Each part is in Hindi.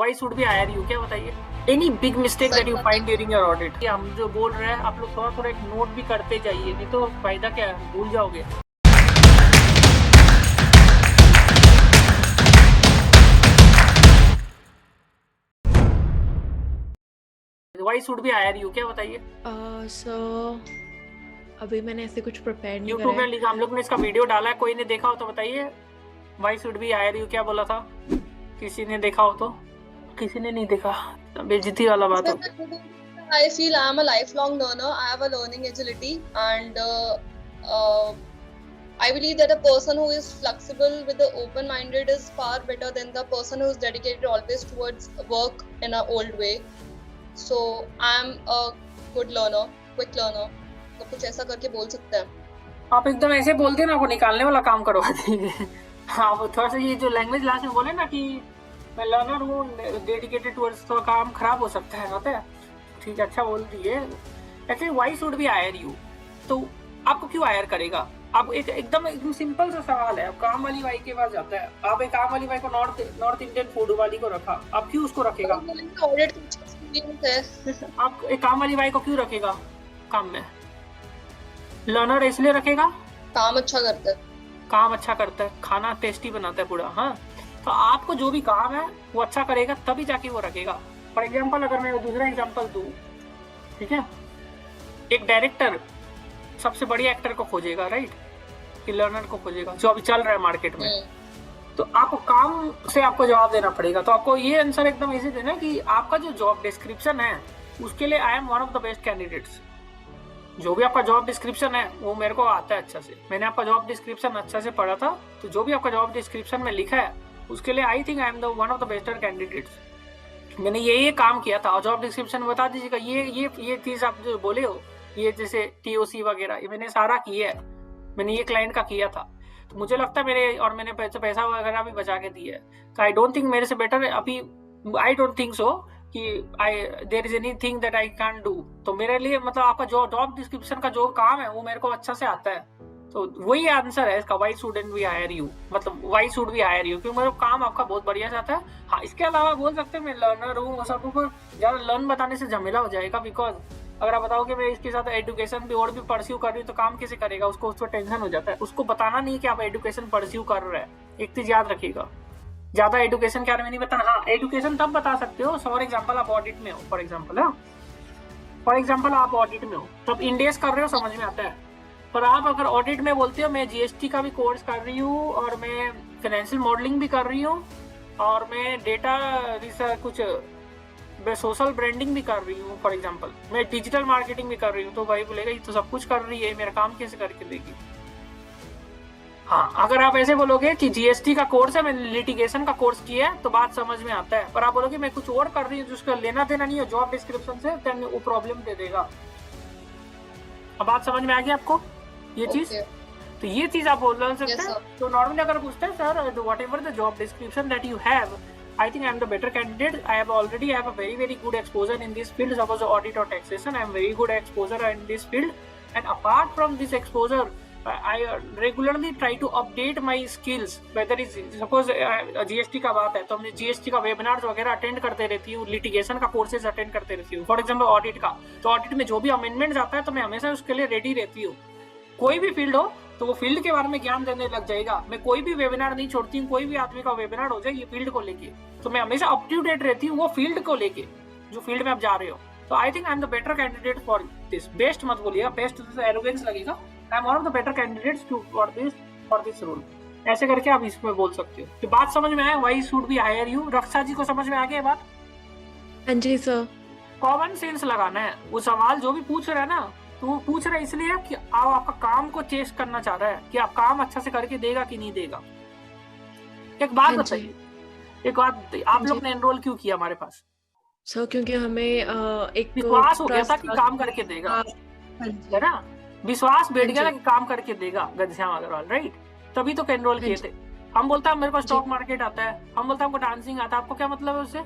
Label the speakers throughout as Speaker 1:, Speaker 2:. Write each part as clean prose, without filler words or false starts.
Speaker 1: why should we hire you? क्या बताइए? Any big mistake that you find during your audit? हम जो बोल रहे हैं आप लोग थोड़ा थोड़ा एक नोट भी करते जाइए, नहीं तो फायदा क्या है, भूल जाओगे। Why should we hire you? क्या बताइए?
Speaker 2: अभी मैंने ऐसे कुछ प्रिपेयर नहीं
Speaker 1: YouTube
Speaker 2: करा
Speaker 1: में लिखा, हम लोग ने इसका वीडियो डाला है, कोई ने देखा हो तो बताइए। Why should we hire you? क्या बोला था? किसी ने देखा हो तो? किसी ने नहीं देखा, बेइज्जती वाला बात हो।
Speaker 3: I feel I am a lifelong learner. I have a learning agility, and I believe that a person who is flexible with the open-minded is far better than the person who is dedicated always towards work in an old way. So I am a good learner, quick learner. तो कुछ ऐसा करके बोल सकते हैं।
Speaker 1: आप एकदम ऐसे बोलते हैं ना, आपको निकालने वाला काम करवा देंगे। हाँ, वो थोड़ा सा ये जो लैंग्वेज लास्ट में बोले ना कि मैं लर्नर हूँ, डेडिकेटेड टुवर्ड्स, तो काम खराब हो सकता है, होता है। ठीक है, अच्छा बोल दिए। Actually why should B hire you, तो आपको क्यों हायर करेगा? आप एकदम सिंपल सा सवाल है। आप काम वाली बाई के पास जाता है, आप एक काम वाली बाई को नॉर्थ इंडियन फूड वाली को रखा, आप क्यों उसको रखेगा? आप एक काम वाली बाई को क्यों रखेगा काम में? लर्नर इसलिए रखेगा,
Speaker 3: काम अच्छा करता है,
Speaker 1: काम अच्छा करता है, खाना टेस्टी बनाता है पूरा। हाँ, तो आपको जो भी काम है वो अच्छा करेगा तभी जाके वो रखेगा। फॉर एग्जाम्पल, अगर मैं दूसरा एग्जाम्पल दूं, ठीक है, एक डायरेक्टर सबसे बढ़िया एक्टर को खोजेगा, राइट, कि लर्नर को खोजेगा जो अभी चल रहा है मार्केट में। तो आपको काम से आपको जवाब देना पड़ेगा। तो आपको ये आंसर एकदम इजी देना कि आपका जो जॉब डिस्क्रिप्शन है उसके लिए आई am one of the best candidates. जो भी आपका जॉब डिस्क्रिप्शन है वो मेरे को आता है अच्छा से, मैंने आपका जॉब डिस्क्रिप्शन अच्छा से पढ़ा था, तो जो भी आपका जॉब डिस्क्रिप्शन में लिखा है उसके लिए I think I am the one of the bester candidates. मैंने ये काम किया था, और जॉब डिस्क्रिप्शन में बता दीजिएगा ये चीज आप जो बोले हो, ये जैसे TOC वगैरह, ये मैंने सारा किया है, मैंने ये क्लाइंट का किया था, तो मुझे लगता है मैंने पैसा वगैरह भी बचा के दिया है। तो आई डोंट थिंक मेरे से बेटर अभी, आई डोंट थिंक सो कि there is anything that I can do. तो मेरे लिए मतलब आपका जो जॉब डिस्क्रिप्शन का जो काम है वो मेरे को अच्छा से आता है, तो वही आंसर है इसका, why shouldn't we hire you, मतलब why should we hire you, क्योंकि मेरा काम आपका बहुत बढ़िया जाता है। हाँ, इसके अलावा बोल सकते हैं मैं लर्नर हूँ, सबको पर ज्यादा लर्न बताने से झमेला हो जाएगा, बिकॉज अगर आप बताओगे मैं इसके साथ एजुकेशन भी और भी परस्यू कर रही हूँ तो काम कैसे करेगा, उसको टेंशन हो जाता है। उसको बताना नहीं कि आप एजुकेशन परस्यू कर रहे हैं। एक चीज याद रखिएगा, ज्यादा एजुकेशन के बारे में नहीं बताना। हाँ, एजुकेशन तब बता सकते हो, फॉर एग्जाम्पल आप ऑडिट में हो, फॉर एग्जाम्पल आप ऑडिट में हो, तब इंडेस कर रहे हो, समझ में आता है। पर आप अगर ऑडिट में बोलते हो मैं GST का भी कोर्स कर रही हूँ, और मैं फाइनेंशियल मॉडलिंग भी कर रही हूँ, और मैं डेटा रिसर्च, कुछ मैं सोशल ब्रांडिंग भी कर रही हूँ, फॉर एग्जांपल मैं डिजिटल मार्केटिंग भी कर रही हूँ, तो भाई बोलेगा ये तो सब कुछ कर रही है, मेरा काम कैसे करके देगी? हाँ, अगर आप ऐसे बोलोगे कि GST का कोर्स है, मैंने लिटिगेशन का कोर्स किया है, तो बात समझ में आता है। पर आप बोलोगे मैं कुछ और कर रही हूँ जिसका लेना देना नहीं है जॉब डिस्क्रिप्शन से, तो वो प्रॉब्लम दे देगा। अब बात समझ में आ गई आपको ये चीज? तो ये चीज आप बोल सकते हैं। तो नॉर्मली अगर पूछते हैं sir what ever the job description that you have, I think I am the better candidate. I have already have a very good exposure in this field. Suppose audit or taxation, I am very good exposure in this field. And apart from this exposure, I regularly try to update my skills. Whether it's suppose GST का बात है तो मैं GST का वेबिनार्स वगैरह अटेंड करते रहती हूँ, लिटिगेशन का कोर्सेज अटेंड करते रहती हूँ। फॉर एग्जाम्पल ऑडिट का, तो ऑडिट में जो भी अमेंडमेंट आता है तो मैं हमेशा उसके लिए रेडी रहती हूँ। कोई भी फील्ड हो तो वो फील्ड के बारे में ज्ञान देने लग जाएगा। मैं कोई भी वेबिनार नहीं छोड़ती हूँ, कोई भी आदमी का वेबिनार हो जाए ये फील्ड को लेके, तो मैं हमेशा अप टू डेट रहती हूँ वो फील्ड को लेके, जो फील्ड में आप जा रहे हो। तो I think I am the better candidate for this. Best मत बोलिएगा, बेस्ट तो एरोगेंस लगेगा। I am one of the better candidates for this role. ऐसे करके आप इसमें बोल सकते हो। तो बात समझ में आया, why should B hire you? Raksha ji को समझ में आ गई बात?
Speaker 2: हाँ जी सर।
Speaker 1: कॉमन सेंस लगाना है। वो सवाल जो भी पूछ रहे हैं ना, तो वो पूछ रहा है इसलिए कि आप आपका काम को चेस करना चाह रहा है कि आप काम अच्छा से करके देगा कि नहीं देगा। एक बात बताइए, आप लोग ने एनरोल क्यों किया हमारे पास?
Speaker 2: सर क्योंकि हमें एक
Speaker 1: विश्वास हो गया था कि काम करके देगा, है ना? विश्वास बैठ गया था कि काम करके देगा घनश्याम अग्रवाल, राइट? तभी तो एनरोल किए थे। हम बोलता है मेरे को स्टॉक मार्केट आता है, हम बोलता है हमको डांसिंग आता है, आपको क्या मतलब है उससे?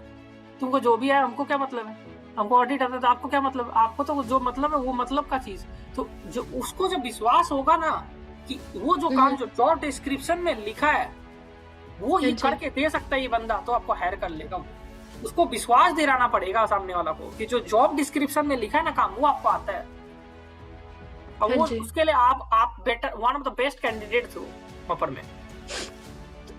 Speaker 1: तुमको जो भी है हमको क्या मतलब है? हमको ऑडिट आता है तो आपको क्या मतलब? आपको तो जो मतलब है वो मतलब का चीज, तो जो उसको जब विश्वास होगा ना कि वो जो काम जो जॉब डिस्क्रिप्शन में लिखा है वो ये करके दे सकता है ये बंदा, तो आपको हायर कर लेगा। उसको विश्वास दिलाना पड़ेगा सामने वाला को कि जो जॉब डिस्क्रिप्शन में लिखा है ना काम, वो आपको आता है, और वो
Speaker 2: हाँ जी।
Speaker 1: उसके लिए आप better, one of the best candidates हो ऑफर में।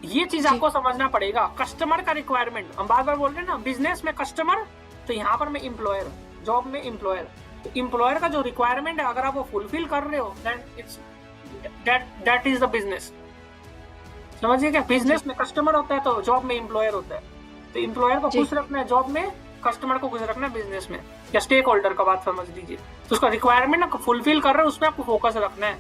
Speaker 1: ये चीज
Speaker 2: जी।
Speaker 1: आपको समझना पड़ेगा। कस्टमर का रिक्वायरमेंट, हम बार बार बोल रहे हैं ना, बिजनेस में कस्टमर, तो यहाँ पर मैं एम्प्लॉयर, जॉब में एम्प्लॉयर। तो एम्प्लॉयर का जो रिक्वायरमेंट है अगर आप वो फुलफिल कर रहे हो, then it's that is the business. समझिए क्या, बिजनेस में कस्टमर होता है तो जॉब में एम्प्लॉयर होता है। तो एम्प्लॉयर को
Speaker 2: जी।
Speaker 1: खुश रखना है जॉब में, कस्टमर को खुश रखना है बिजनेस में, या स्टेक होल्डर का बात समझ लीजिए। तो उसका रिक्वायरमेंट ना फुलफिल कर रहे हो, उसमें आपको फोकस रखना है।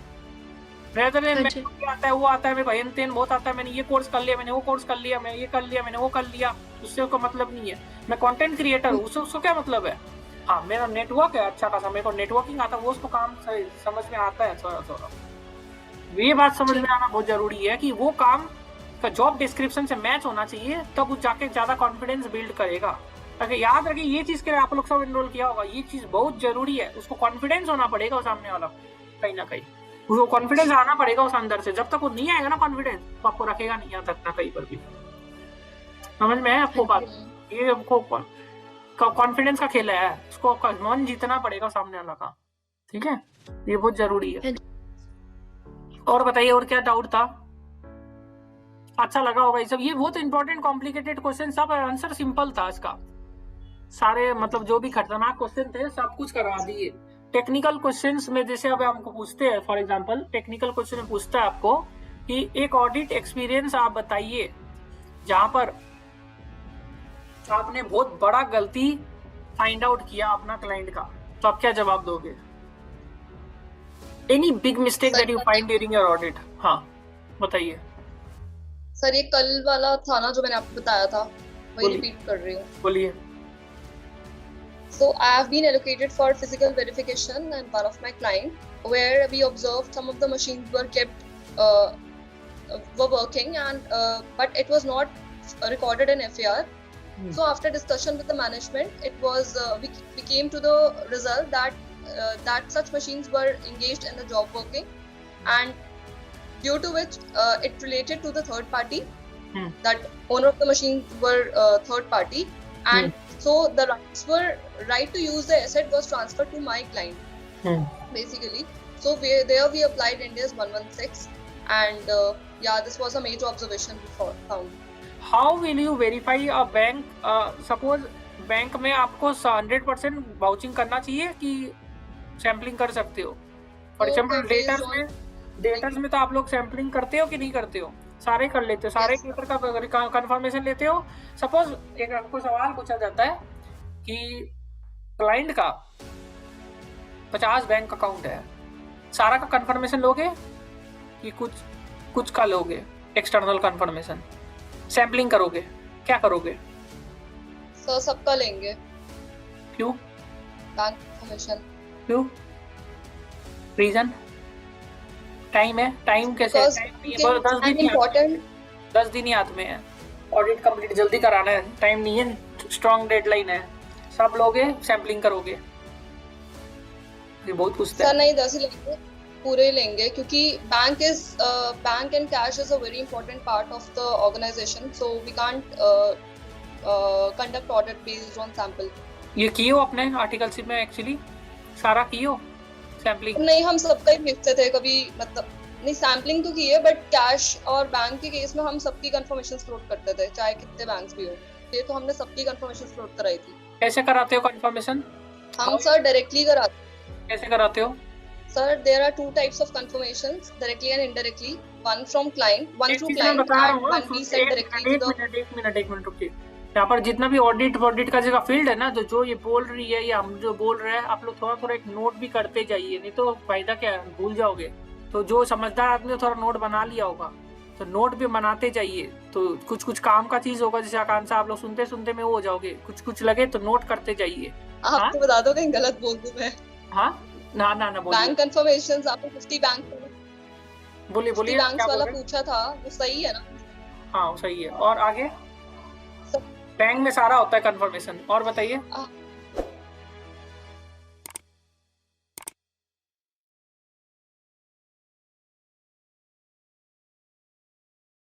Speaker 1: रेदर देन
Speaker 2: हाँ
Speaker 1: मैं
Speaker 2: जी।
Speaker 1: ये आता है वो आता है, मैं भाई तेन बहुत आता है, मैंने ये कोर्स कर लिया, मैंने वो कोर्स कर लिया, मैं ये कर लिया, मैंने वो कर लिया, उससे उसका मतलब नहीं है। मैं कंटेंट क्रिएटर हूँ, उससे उसको क्या मतलब है। हाँ, मेरा नेटवर्क है अच्छा खासा, मेरे को नेटवर्किंग आता है, वो उसको काम समझ में आता है थोड़ा थोड़ा। ये बात समझ में आना बहुत जरूरी है कि वो काम का जॉब डिस्क्रिप्शन से मैच होना चाहिए, तब वो जाके ज्यादा कॉन्फिडेंस बिल्ड करेगा। अगर याद रखिए, ये चीज के लिए आप लोग सब एनरोल किया होगा, ये चीज बहुत जरूरी है। उसको कॉन्फिडेंस होना पड़ेगा सामने वाला, कहीं ना कहीं उसको कॉन्फिडेंस आना पड़ेगा उस अंदर से। जब तक वो नहीं आएगा ना कॉन्फिडेंस, तो आपको रखेगा नहीं यहाँ तक ना कहीं पर भी। समझ में है आपको बात? ये आपको कॉन्फिडेंस का खेल है, उसको मन जीतना पड़ेगा सामने वाला का, ठीक है? ये बहुत जरूरी है। और बताइए, और क्या डाउट था? अच्छा लगा होगा ये सब। ये बहुत इंपॉर्टेंट कॉम्प्लिकेटेड क्वेश्चन, सब आंसर सिंपल था इसका। सारे मतलब जो भी खतरनाक क्वेश्चन थे सब कुछ करवा दिए। टेक्निकल क्वेश्चंस में जैसे अब हमको पूछते हैं, फॉर एग्जांपल टेक्निकल क्वेश्चन में पूछता है आपको कि एक ऑडिट एक्सपीरियंस आप बताइए जहां पर आपने बहुत बड़ा गलती फाइंड आउट किया अपना क्लाइंट का, तो आप क्या जवाब दोगे? Any big mistake that you find during your audit. हाँ बताइए
Speaker 3: सर, ये कल वाला था ना जो मैंने आपको बताया था, वही
Speaker 1: बोलिए।
Speaker 3: रिपीट कर रही हूँ।
Speaker 1: बोलिए।
Speaker 3: So I have been allocated for physical verification and one of my client, where we observed some of the machines were kept were working and but it was not recorded in FAR. So after discussion with the management, it was we came to the result that such machines were engaged in the job working, and due to which it related to the third party. That owner of the machines were third party, and so the right to use the asset was transferred to my client, basically. So there we applied India's 116, and yeah, this was a major observation we found.
Speaker 1: How will you verify a bank? Suppose bank में आपको 100% वाउचिंग करना चाहिए कि सैम्पलिंग कर सकते हो? फॉर एग्जाम्पल डेटर्स में तो आप लोग सैम्पलिंग करते हो कि नहीं करते हो? सारे कर लेते हो, सारे डेटर का कंफर्मेशन लेते हो। सपोज एक आपको सवाल पूछा जाता है कि क्लाइंट का 50 बैंक अकाउंट है, सारा का कंफर्मेशन लोगे कि कुछ का लोगे? एक्सटर्नल कंफर्मेशन सैम्पलिंग करोगे, क्या करोगे?
Speaker 3: सर सबका लेंगे।
Speaker 1: क्यों?
Speaker 3: Bank information.
Speaker 1: क्यों? रीजन? टाइम है। टाइम कैसे? 10 दिन ही हाथ में है, ऑडिट कंप्लीट जल्दी कराना है, टाइम नहीं है, स्ट्रॉन्ग डेडलाइन है, सब लोगे सैम्पलिंग करोगे? ये बहुत पूछते हैं।
Speaker 3: सर नहीं, 10 ही लेंगे, पूरे लेंगे, क्योंकि bank and cash is a very important part of the organisation, so we can't conduct audit based on sample.
Speaker 1: ये कियो अपने आर्टिकलशिप में एक्चुअली सारा कियो सैम्पलिंग?
Speaker 3: नहीं, हम सबका ही भेजते थे कभी, मतलब नहीं सैम्पलिंग तो की है, बट कैश और बैंक के केस में हम सबकी कंफर्मेशन फ्लोट करते थे, चाहे कितने बैंक्स भी हो। ये तो हमने सबकी कंफर्मेशन फ्लोट कराई थी।
Speaker 1: कैसे कराते हो कंफर्मेशन?
Speaker 3: हम सर डायरेक्टली कराते।
Speaker 1: कैसे कराते हो?
Speaker 3: Sir, there are 2 types of confirmations, directly and indirectly. One from client, one through client, and one we send directly to the.
Speaker 1: एक मिनट रुकिए। यहाँ पर जितना भी ऑडिट का जगह फील्ड है ना, जो ये बोल रही है या हम जो बोल रहे हैं, आप लोग थोड़ा थोड़ा एक नोट भी करते जाइए, नहीं तो फायदा क्या है, भूल जाओगे। तो जो समझदार आदमी थोड़ा नोट बना लिया होगा, तो नोट भी बनाते जाइए। तो कुछ काम का चीज होगा, जैसे आकांक्षा आप लोग सुनते सुनते में वो हो जाओगे, कुछ लगे तो नोट करते जाइए।
Speaker 3: आपको बता दो कहीं गलत बोल दूं मैं।
Speaker 1: हाँ ना बोलिए।
Speaker 3: बैंक कंफर्मेशंस आपको 50 बैंक
Speaker 1: बोलिए
Speaker 3: बैंक्स वाला पूछा था, वो सही है ना?
Speaker 1: हाँ सही है। और आगे बैंक में सारा होता है कंफर्मेशन। और बताइए।